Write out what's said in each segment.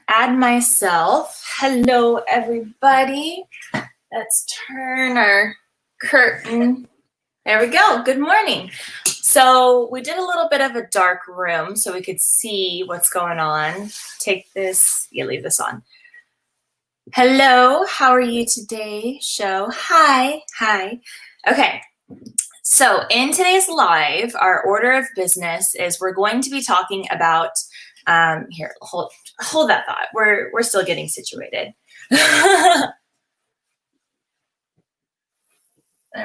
add myself. Hello, everybody. Let's turn our curtain. There we go. Good morning. So we did a little bit of a dark room so we could see what's going on. Take this, leave this on. Hello, how are you today, show? Hi. Okay, so in today's live, our order of business is we're going to be talking about, here, hold that thought. We're still getting situated. There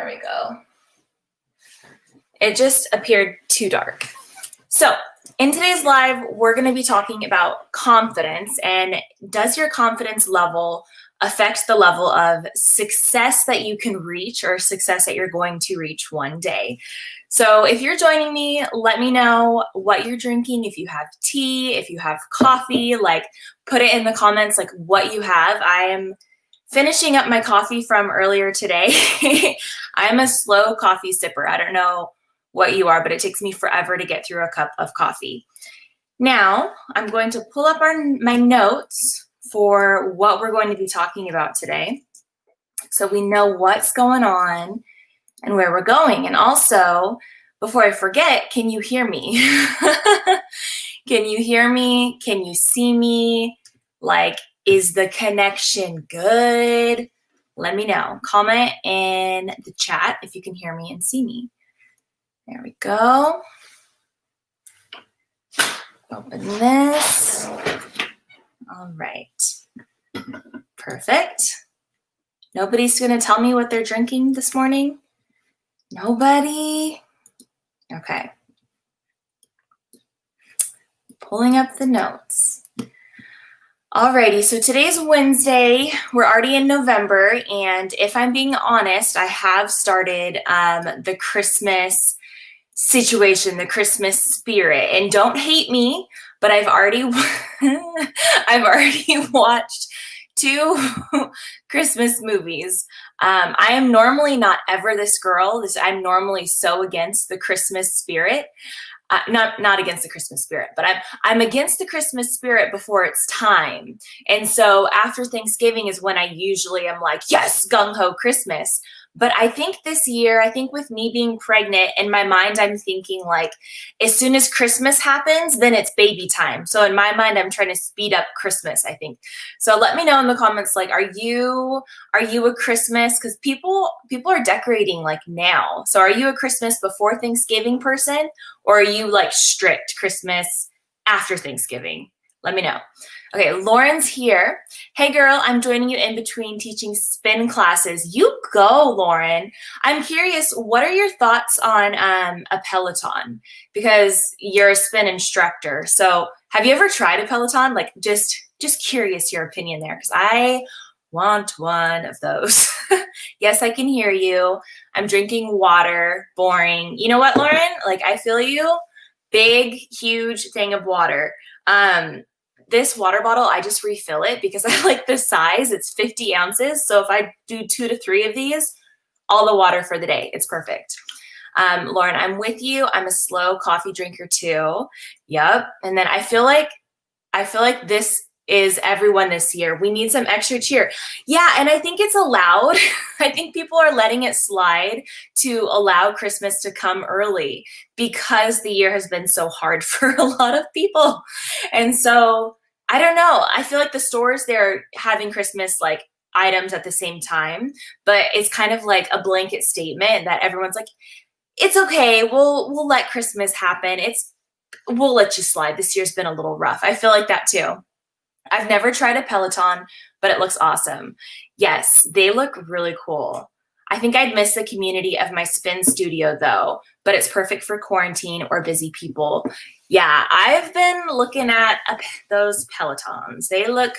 we go. It just appeared too dark. So in today's live, we're going to be talking about confidence, and does your confidence level affect the level of success that you can reach or success that you're going to reach one day? So if you're joining me, let me know what you're drinking. If you have tea, if you have coffee, like put it in the comments, like what you have. I am finishing up my coffee from earlier today. I'm a slow coffee sipper. I don't know what you are, but it takes me forever to get through a cup of coffee. Now, I'm going to pull up my notes for what we're going to be talking about today, so we know what's going on and where we're going. And also, before I forget, can you hear me? Can you hear me? Can you see me? Like, is the connection good? Let me know. Comment in the chat if you can hear me and see me. There we go. Open this. All right. Perfect. Nobody's going to tell me what they're drinking this morning? Nobody? Okay. Pulling up the notes. Alrighty, so today's Wednesday. We're already in November, and if I'm being honest, I have started the Christmas situation, the Christmas spirit. And don't hate me, but I've already watched 2 Christmas movies. I am normally not ever this girl. I'm normally so against the Christmas spirit. Not against the Christmas spirit, but I'm against the Christmas spirit before it's time. And so after Thanksgiving is when I usually am like, yes, gung-ho Christmas. But I think this year, with with me being pregnant, in my mind, I'm thinking like, as soon as Christmas happens, then it's baby time. So in my mind, I'm trying to speed up Christmas, I think. So let me know in the comments, like, are you a Christmas? Because people are decorating like now. So are you a Christmas before Thanksgiving person? Or are you like strict Christmas after Thanksgiving? Let me know. Okay, Lauren's here. Hey girl, I'm joining you in between teaching spin classes. You go, Lauren. I'm curious, what are your thoughts on a Peloton? Because you're a spin instructor. So have you ever tried a Peloton? Like just curious your opinion there, because I want one of those. Yes, I can hear you. I'm drinking water. Boring. You know what, Lauren? Like, I feel you. Big, huge thing of water. This water bottle, I just refill it because I like the size. It's 50 ounces. So if I do 2 to 3 of these, all the water for the day. It's perfect. Lauren, I'm with you. I'm a slow coffee drinker too. Yep. And then I feel like this is everyone this year. We need some extra cheer. Yeah, and I think it's allowed. I think people are letting it slide to allow Christmas to come early because the year has been so hard for a lot of people. And so, I don't know. I feel like the stores, they're having Christmas like items at the same time, but it's kind of like a blanket statement that everyone's like, it's okay. We'll let Christmas happen. We'll let you slide. This year's been a little rough. I feel like that too. I've never tried a Peloton, but it looks awesome. Yes, they look really cool. I think I'd miss the community of my spin studio though, but it's perfect for quarantine or busy people. Yeah, I've been looking at those Pelotons. They look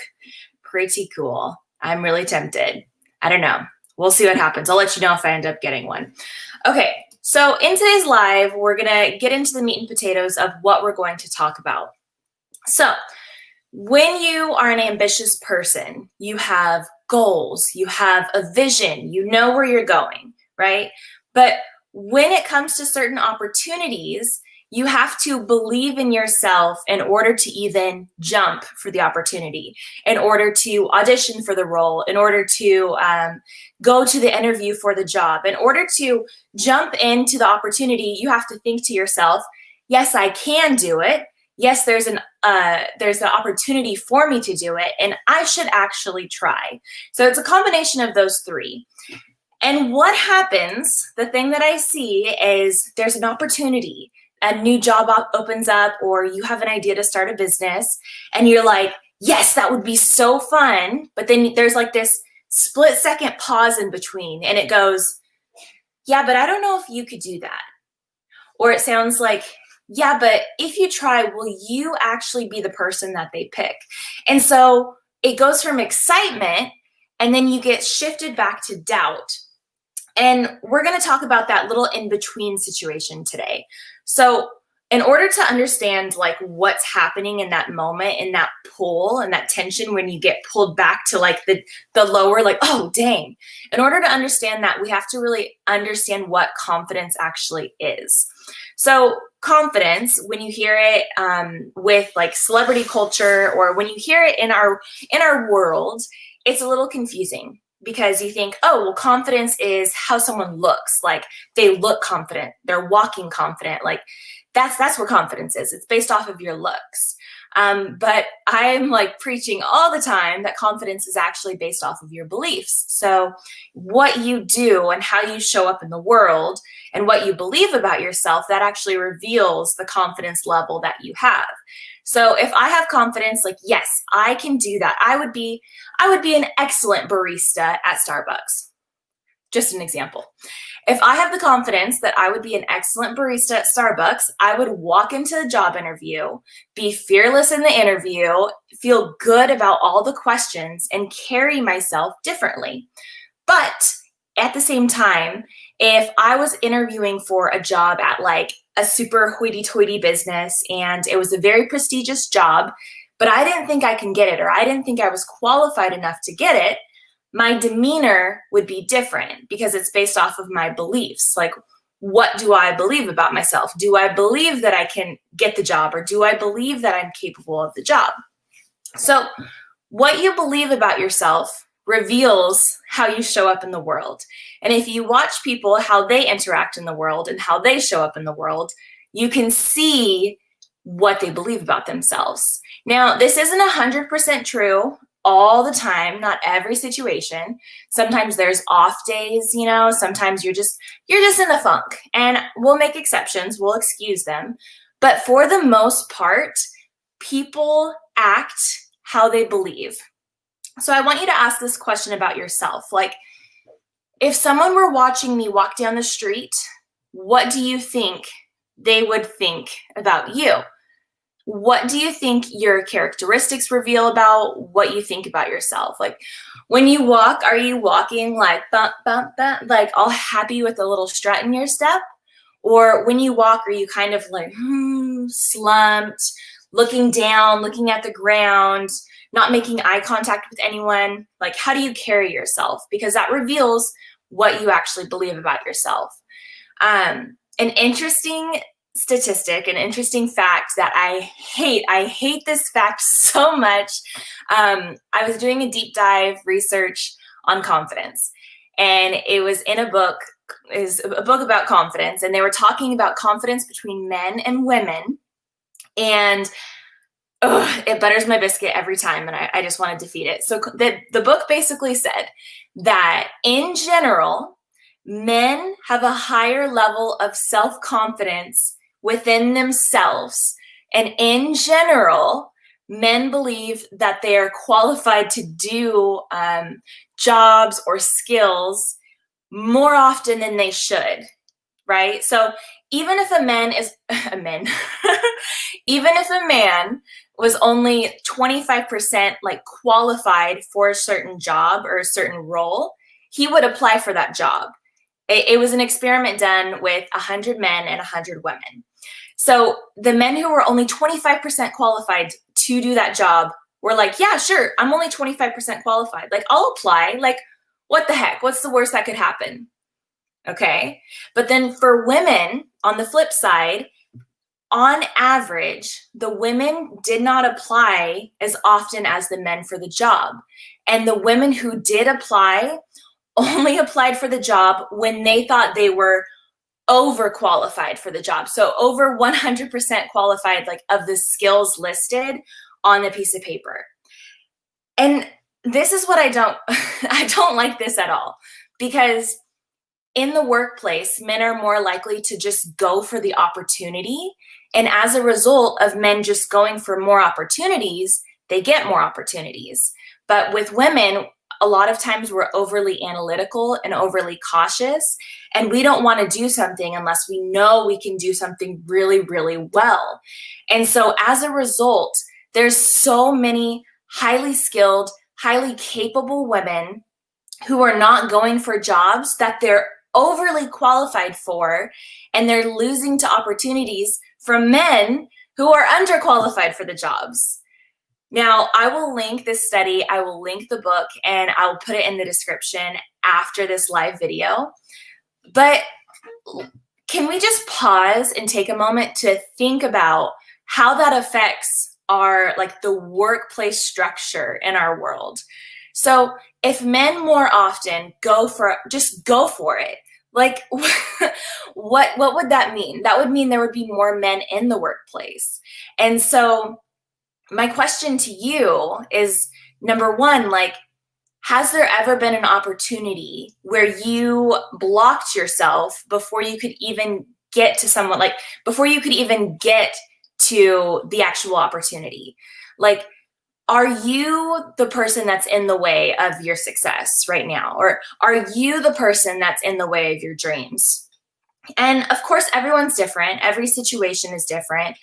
pretty cool. I'm really tempted. I don't know. We'll see what happens. I'll let you know if I end up getting one. Okay, so in today's live, we're going to get into the meat and potatoes of what we're going to talk about. So when you are an ambitious person, you have goals, you have a vision, you know where you're going, right? But when it comes to certain opportunities, You have to believe in yourself in order to even jump for the opportunity, in order to audition for the role, in order to go to the interview for the job. In order to jump into the opportunity, you have to think to yourself, yes, I can do it. Yes, there's an opportunity for me to do it, and I should actually try. So it's a combination of those three. And what happens, the thing that I see is there's an opportunity, a new job opens up, or you have an idea to start a business, and you're like, yes, that would be so fun. But then there's like this split second pause in between, and it goes, yeah, but I don't know if you could do that. Or it sounds like, yeah, but if you try, will you actually be the person that they pick? And so it goes from excitement, and then you get shifted back to doubt. And we're going to talk about that little in-between situation today. So in order to understand like what's happening in that moment, in that pull and that tension when you get pulled back to like the lower, like, oh, dang. In order to understand that, we have to really understand what confidence actually is. So confidence, when you hear it with like celebrity culture, or when you hear it in our world, it's a little confusing. Because you think, oh, well, confidence is how someone looks. Like they look confident, they're walking confident. Like that's what confidence is. It's based off of your looks. But I'm like preaching all the time that confidence is actually based off of your beliefs. So what you do and how you show up in the world and what you believe about yourself, that actually reveals the confidence level that you have. So if I have confidence, like, yes, I can do that. I would be an excellent barista at Starbucks. Just an example. If I have the confidence that I would be an excellent barista at Starbucks, I would walk into the job interview, be fearless in the interview, feel good about all the questions, and carry myself differently. But at the same time, if I was interviewing for a job at like a super hoity-toity business and it was a very prestigious job, but I didn't think I can get it, or I didn't think I was qualified enough to get it, my demeanor would be different because it's based off of my beliefs. Like, what do I believe about myself? Do I believe that I can get the job, or do I believe that I'm capable of the job? So what you believe about yourself reveals how you show up in the world. And if you watch people, how they interact in the world and how they show up in the world, you can see what they believe about themselves. Now, this isn't 100% true all the time, not every situation. Sometimes there's off days, you know, sometimes you're just in the funk, and we'll make exceptions, we'll excuse them. But for the most part, people act how they believe. So I want you to ask this question about yourself. Like, if someone were watching me walk down the street, what do you think they would think about you? What do you think your characteristics reveal about what you think about yourself? Like, when you walk, are you walking like bump, bump, bump, like all happy with a little strut in your step? Or when you walk, are you kind of like slumped, looking down, looking at the ground, not making eye contact with anyone? Like, how do you carry yourself? Because that reveals what you actually believe about yourself. An interesting statistic, an interesting fact that I hate this fact so much. I was doing a deep dive research on confidence, and it was in a book about confidence, and they were talking about confidence between men and women. And it butters my biscuit every time, and I just want to defeat it. So the book basically said that in general, men have a higher level of self-confidence within themselves. And in general, men believe that they are qualified to do jobs or skills more often than they should, right? So even if even if a man was only 25% like qualified for a certain job or a certain role, he would apply for that job. It was an experiment done with 100 men and 100 women. So the men who were only 25% qualified to do that job were like, yeah, sure, I'm only 25% qualified. Like, I'll apply. Like, what the heck? What's the worst that could happen? Okay. But then for women, on the flip side, on average, the women did not apply as often as the men for the job. And the women who did apply only applied for the job when they thought they were overqualified for the job. So over 100% qualified, like of the skills listed on the piece of paper. And this is what I don't like this at all, because in the workplace, men are more likely to just go for the opportunity. And as a result of men just going for more opportunities, they get more opportunities. But with women, a lot of times we're overly analytical and overly cautious, and we don't want to do something unless we know we can do something really, really well. And so as a result, there's so many highly skilled, highly capable women who are not going for jobs that they're overly qualified for, and they're losing to opportunities from men who are underqualified for the jobs. Now, I will link this study, I will link the book, and I'll put it in the description after this live video. But can we just pause and take a moment to think about how that affects our, like, the workplace structure in our world? So if men more often go for it, like, what would that mean? That would mean there would be more men in the workplace. And so my question to you is, number one, like, has there ever been an opportunity where you blocked yourself before you could even get to someone, like before you could even get to the actual opportunity? Like, are you the person that's in the way of your success right now? Or are you the person that's in the way of your dreams? And of course, everyone's different. Every situation is different.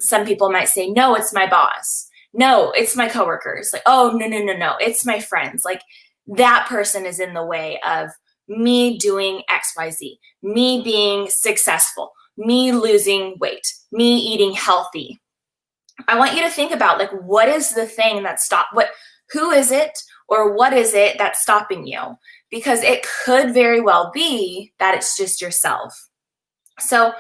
Some people might say, no, it's my boss. No, it's my coworkers. Like, oh, no, it's my friends. Like, that person is in the way of me doing XYZ, me being successful, me losing weight, me eating healthy. I want you to think about, like, what is the thing that who is it, or what is it that's stopping you? Because it could very well be that it's just yourself. So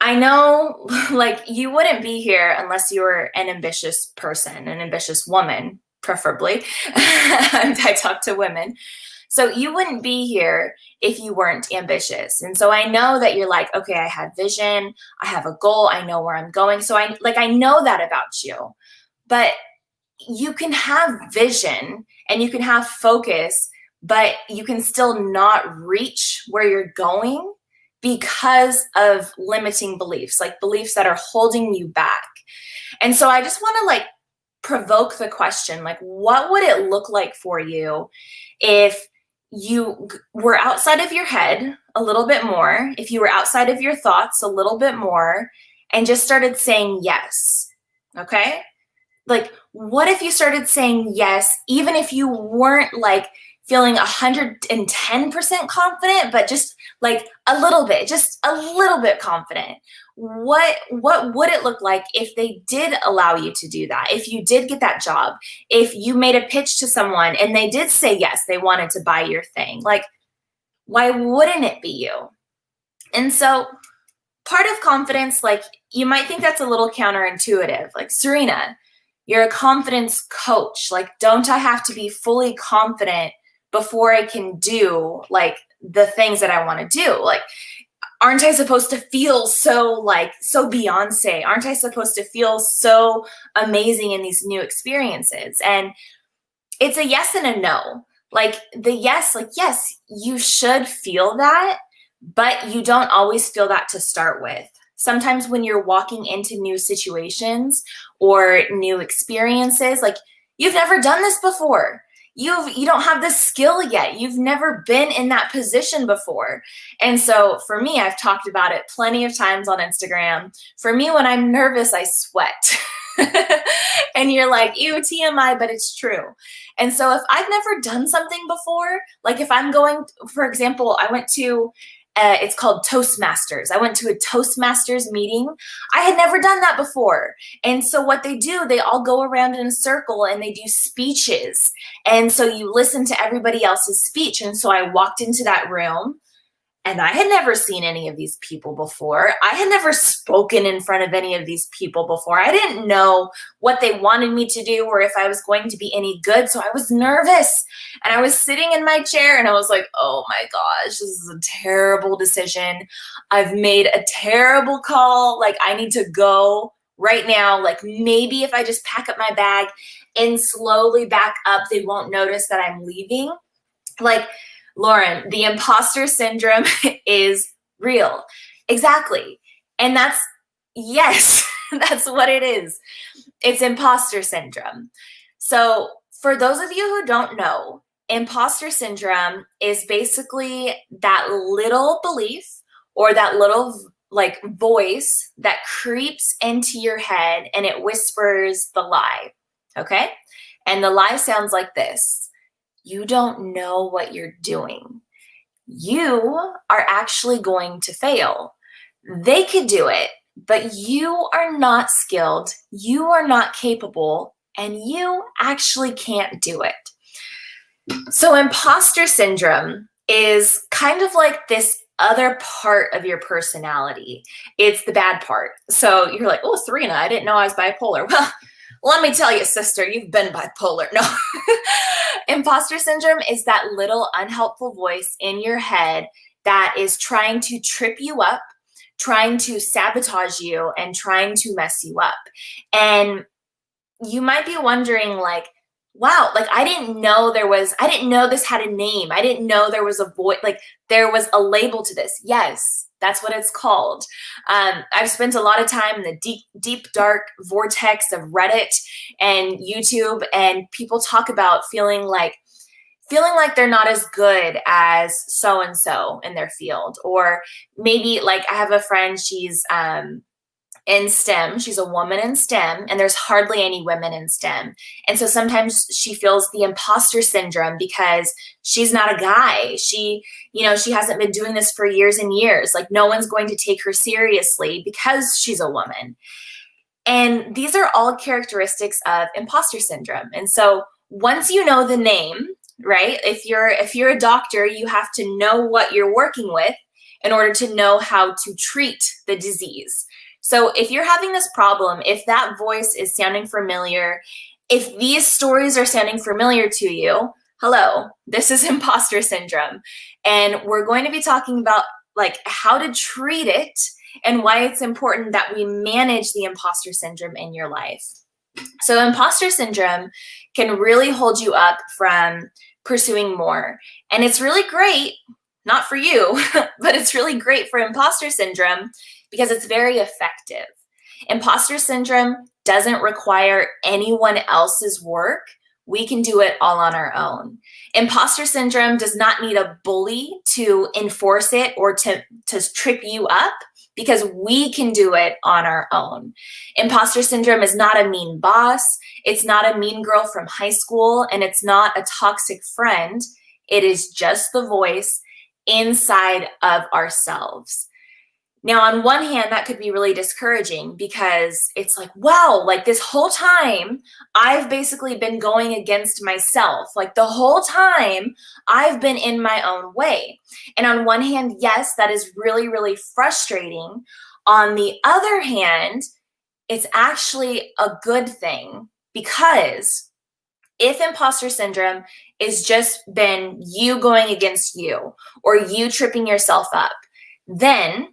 I know, like, you wouldn't be here unless you were an ambitious person, an ambitious woman, preferably. I talk to women. So you wouldn't be here if you weren't ambitious. And so I know that you're like, okay, I have vision, I have a goal, I know where I'm going. So I know that about you. But you can have vision and you can have focus, but you can still not reach where you're going because of limiting beliefs, like beliefs that are holding you back. And so I just want to, like, provoke the question, like, what would it look like for you if you were outside of your head a little bit more, if you were outside of your thoughts a little bit more, and just started saying yes? Okay? Like, what if you started saying yes, even if you weren't, like, feeling 110% confident, but just like just a little bit confident? What would it look like if they did allow you to do that? If you did get that job, if you made a pitch to someone and they did say yes, they wanted to buy your thing, like, why wouldn't it be you? And so part of confidence, like, you might think that's a little counterintuitive. Like, Sarena, you're a confidence coach. Like, don't I have to be fully confident before I can do, like, the things that I want to do? Like, aren't I supposed to feel so Beyonce? Aren't I supposed to feel so amazing in these new experiences? And it's a yes and a no. Like, the yes, like, yes, you should feel that, but you don't always feel that to start with. Sometimes when you're walking into new situations or new experiences, like, you've never done this before. You don't have the skill yet. You've never been in that position before. And so for me, I've talked about it plenty of times on Instagram. For me, when I'm nervous, I sweat. And you're like, ew, TMI, but it's true. And so if I've never done something before, like if I'm going, for example, I went to it's called Toastmasters. I went to a Toastmasters meeting. I had never done that before. And so what they do, they all go around in a circle and they do speeches. And so you listen to everybody else's speech. And so I walked into that room And I had never seen any of these people before. I had never spoken in front of any of these people before. I didn't know what they wanted me to do or if I was going to be any good. So I was nervous, and I was sitting in my chair and I was like, oh my gosh, this is a terrible decision. I've made a terrible call. Like, I need to go right now. Like, maybe if I just pack up my bag and slowly back up, they won't notice that I'm leaving. Like, Lauren, the imposter syndrome is real. Exactly. And yes, that's what it is. It's imposter syndrome. So for those of you who don't know, imposter syndrome is basically that little belief or that little like voice that creeps into your head and it whispers the lie. Okay? And the lie sounds like this. You don't know what you're doing. You are actually going to fail. They could do it, but you are not skilled, you are not capable, and you actually can't do it. So imposter syndrome is kind of like this other part of your personality. It's the bad part. So you're like, oh, Sarena, I didn't know I was bipolar. Well, let me tell you, sister, you've been bipolar. No. Imposter syndrome is that little unhelpful voice in your head that is trying to trip you up, trying to sabotage you, and trying to mess you up. And you might be wondering, like, wow, like I didn't know this had a name. I didn't know there was a voice, like there was a label to this. Yes, that's what it's called. I've spent a lot of time in the deep, dark vortex of Reddit and YouTube, and people talk about feeling like they're not as good as so-and-so in their field. Or maybe like I have a friend, she's in STEM. She's a woman in STEM, and there's hardly any women in STEM. And so sometimes she feels the imposter syndrome because she's not a guy. She hasn't been doing this for years and years. Like, no one's going to take her seriously because she's a woman. And these are all characteristics of imposter syndrome. And so once you know the name, right? If you're a doctor, you have to know what you're working with in order to know how to treat the disease. So if you're having this problem, if that voice is sounding familiar, if these stories are sounding familiar to you, hello, this is imposter syndrome. And we're going to be talking about like how to treat it and why it's important that we manage the imposter syndrome in your life. So imposter syndrome can really hold you up from pursuing more. And it's really great, not for you, but it's really great for imposter syndrome because it's very effective. Imposter syndrome doesn't require anyone else's work. We can do it all on our own. Imposter syndrome does not need a bully to enforce it or to trip you up because we can do it on our own. Imposter syndrome is not a mean boss. It's not a mean girl from high school, and it's not a toxic friend. It is just the voice inside of ourselves. Now, on one hand, that could be really discouraging because it's like, wow, like this whole time, I've basically been going against myself. Like the whole time, I've been in my own way. And on one hand, yes, that is really, really frustrating. On the other hand, it's actually a good thing because if imposter syndrome is just been you going against you or you tripping yourself up, then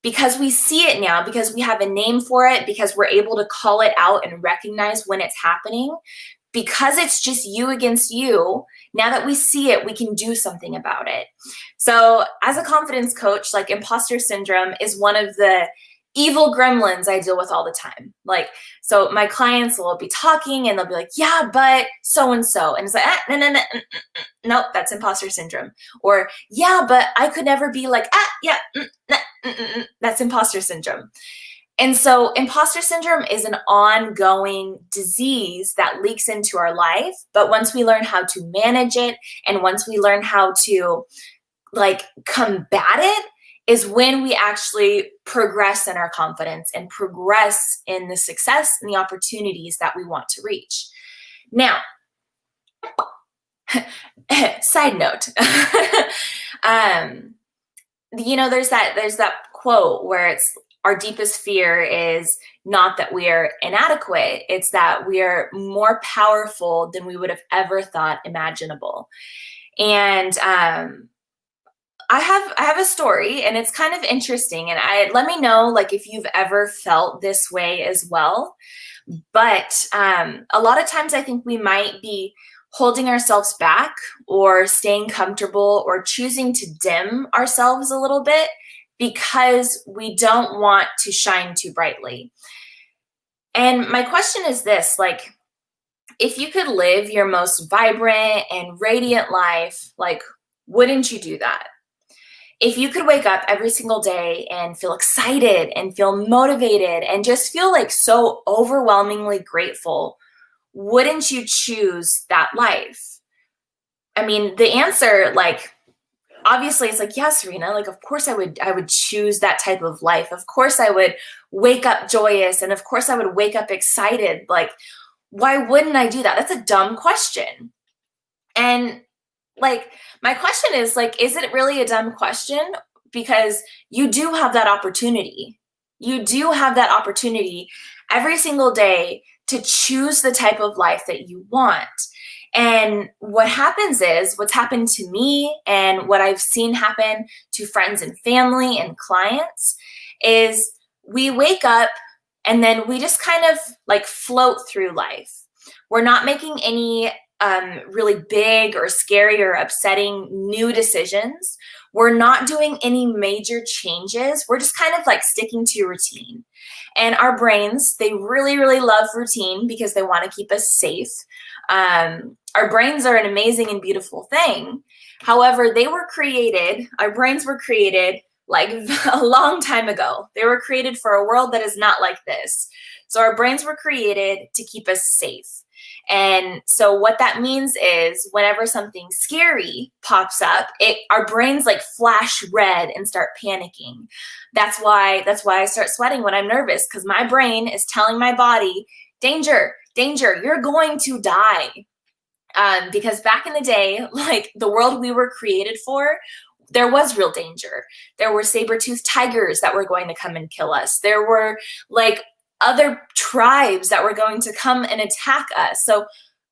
because we see it now, because we have a name for it, because we're able to call it out and recognize when it's happening, because it's just you against you, now that we see it, we can do something about it. So as a confidence coach, like imposter syndrome is one of the evil gremlins I deal with all the time. Like, so my clients will be talking and they'll be like, yeah, but so-and-so. And it's like, nope, that's imposter syndrome. Or, yeah, but I could never be like, that's imposter syndrome. And so imposter syndrome is an ongoing disease that leaks into our life. But once we learn how to manage it, and once we learn how to like combat it, is when we actually progress in our confidence and progress in the success and the opportunities that we want to reach. Now, side note, there's that quote where it's, our deepest fear is not that we are inadequate, it's that we are more powerful than we would have ever thought imaginable. And I have a story, and it's kind of interesting, and let me know like if you've ever felt this way as well. But a lot of times I think we might be holding ourselves back or staying comfortable or choosing to dim ourselves a little bit because we don't want to shine too brightly. And my question is this, like, if you could live your most vibrant and radiant life, like, wouldn't you do that? If you could wake up every single day and feel excited and feel motivated and just feel like so overwhelmingly grateful, wouldn't you choose that life? I mean, the answer, like, obviously it's like, yeah, Sarena, like, of course I would choose that type of life. Of course I would wake up joyous, and of course I would wake up excited. Like, why wouldn't I do that? That's a dumb question. And like, my question is, like, is it really a dumb question? Because you do have that opportunity. You do have that opportunity every single day to choose the type of life that you want. And what happens is, what's happened to me and what I've seen happen to friends and family and clients is we wake up and then we just kind of like float through life. We're not making any really big or scary or upsetting new decisions. We're not doing any major changes. We're just kind of like sticking to routine. And our brains, they really, really love routine because they want to keep us safe. Our brains are an amazing and beautiful thing. However, our brains were created like a long time ago. They were created for a world that is not like this. So our brains were created to keep us safe. And so what that means is whenever something scary pops up, our brains like flash red and start panicking. That's why I start sweating when I'm nervous, because my brain is telling my body, danger, danger, you're going to die. Because back in the day, like the world we were created for, there was real danger. There were saber-toothed tigers that were going to come and kill us. There were like other tribes that were going to come and attack us. So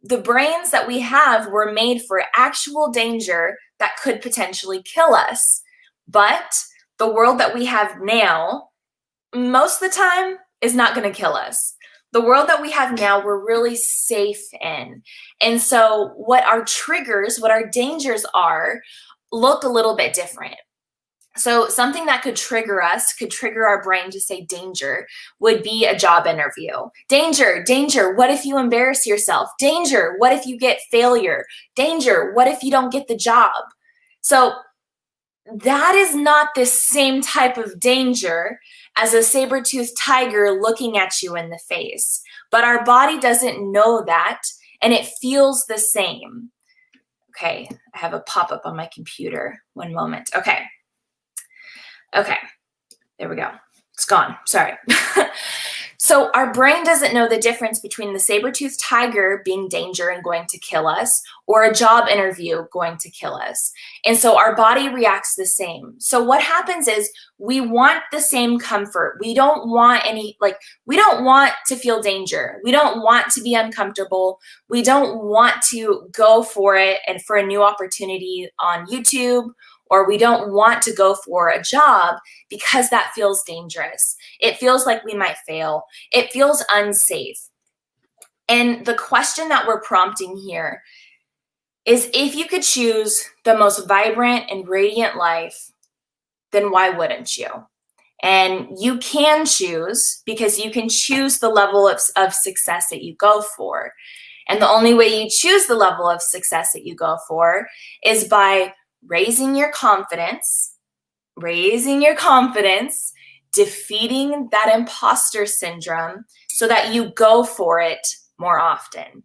the brains that we have were made for actual danger that could potentially kill us. But the world that we have now, most of the time, is not going to kill us. The world that we have now, we're really safe in. And so what our triggers, what our dangers are, look a little bit different. So something that could trigger our brain to say danger, would be a job interview. Danger, danger, what if you embarrass yourself? Danger, what if you get failure? Danger, what if you don't get the job? So that is not the same type of danger as a saber-toothed tiger looking at you in the face. But our body doesn't know that, and it feels the same. Okay, I have a pop-up on my computer. One moment. Okay, there we go. It's gone. Sorry. So our brain doesn't know the difference between the saber-toothed tiger being danger and going to kill us, or a job interview going to kill us. And so our body reacts the same. So what happens is we want the same comfort. We don't want we don't want to feel danger. We don't want to be uncomfortable. We don't want to go for it and for a new opportunity on YouTube, or we don't want to go for a job because that feels dangerous. It feels like we might fail. It feels unsafe. And the question that we're prompting here is, if you could choose the most vibrant and radiant life, then why wouldn't you? And you can choose, because you can choose the level of success that you go for. And the only way you choose the level of success that you go for is by raising your confidence, defeating that imposter syndrome so that you go for it more often.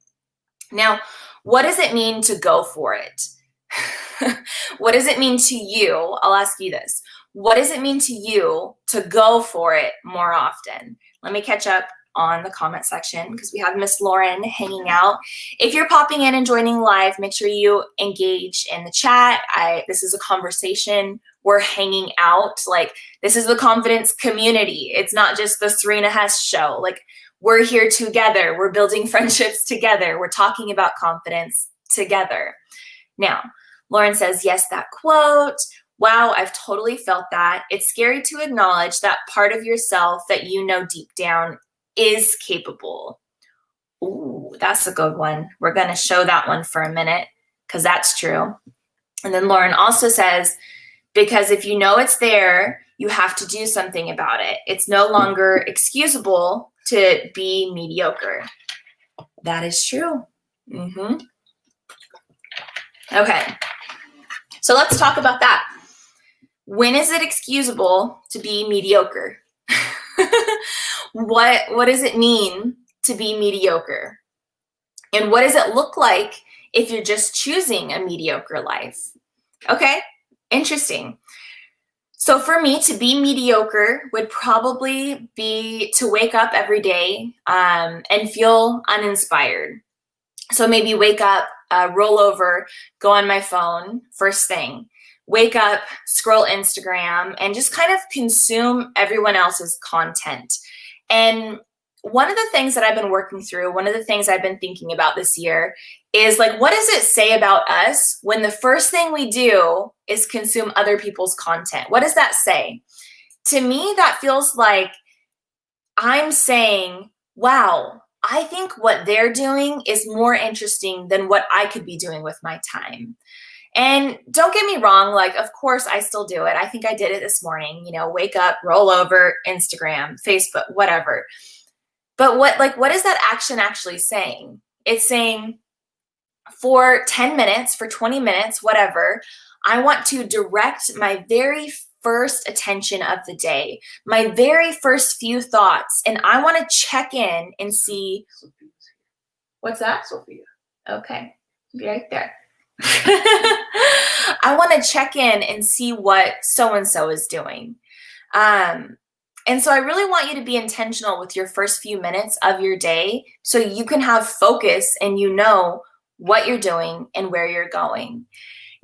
Now, what does it mean to go for it? What does it mean to you? I'll ask you this. What does it mean to you to go for it more often? Let me catch up on the comment section because we have Miss Lauren hanging out. If you're popping in and joining live, make sure you engage in the chat. This is a conversation. We're hanging out. Like, this is the confidence community. It's not just the Sarena Hess show. Like, we're here together. We're building friendships together. We're talking about confidence together. Now, Lauren says, yes, that quote. Wow, I've totally felt that. It's scary to acknowledge that part of yourself that you know deep down is capable. Ooh, that's a good one. We're going to show that one for a minute because that's true. And then Lauren also says, because if you know it's there, you have to do something about it. It's no longer excusable to be mediocre. That is true. Okay, so let's talk about that. When is it excusable to be mediocre? What does it mean to be mediocre? And what does it look like if you're just choosing a mediocre life? Okay, interesting. So for me, to be mediocre would probably be to wake up every day and feel uninspired. So maybe wake up, roll over, go on my phone first thing. Wake up, scroll Instagram, and just kind of consume everyone else's content. And one of the things that I've been working through, one of the things I've been thinking about this year is like, what does it say about us when the first thing we do is consume other people's content? What does that say? To me, that feels like I'm saying, wow, I think what they're doing is more interesting than what I could be doing with my time. And don't get me wrong, like, of course I still do it. I think I did it this morning, you know, wake up, roll over, Instagram, Facebook, whatever. But what is that action actually saying? It's saying for 10 minutes, for 20 minutes, whatever, I want to direct my very first attention of the day, my very first few thoughts, and I want to check in and see. What's that? Sophia. Okay, be right there. I want to check in and see what so-and-so is doing. And so I really want you to be intentional with your first few minutes of your day so you can have focus and you know what you're doing and where you're going.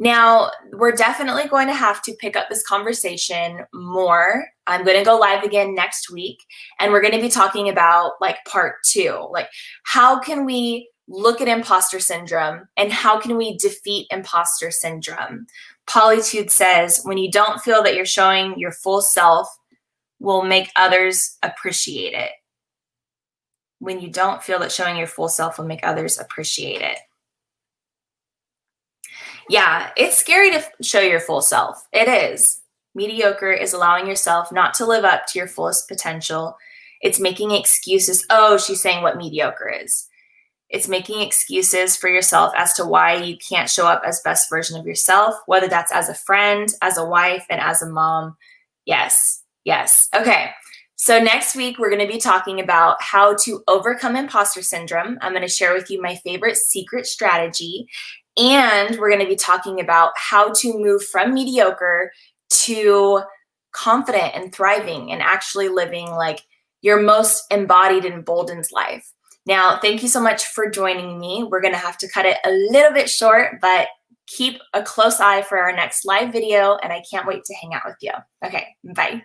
Now, we're definitely going to have to pick up this conversation more. I'm going to go live again next week, and we're going to be talking about like part 2. Like, how can we look at imposter syndrome and how can we defeat imposter syndrome? Politude says, when you don't feel that you're showing your full self, will make others appreciate it. When you don't feel that showing your full self will make others appreciate it. Yeah, it's scary to show your full self. It is. Mediocre is allowing yourself not to live up to your fullest potential. It's making excuses. Oh, she's saying what mediocre is. It's making excuses for yourself as to why you can't show up as best version of yourself, whether that's as a friend, as a wife, and as a mom. Yes, yes. Okay, so next week we're going to be talking about how to overcome imposter syndrome. I'm going to share with you my favorite secret strategy, and we're going to be talking about how to move from mediocre to confident and thriving and actually living like your most embodied and emboldened life. Now, thank you so much for joining me. We're going to have to cut it a little bit short, but keep a close eye for our next live video, and I can't wait to hang out with you. Okay, bye.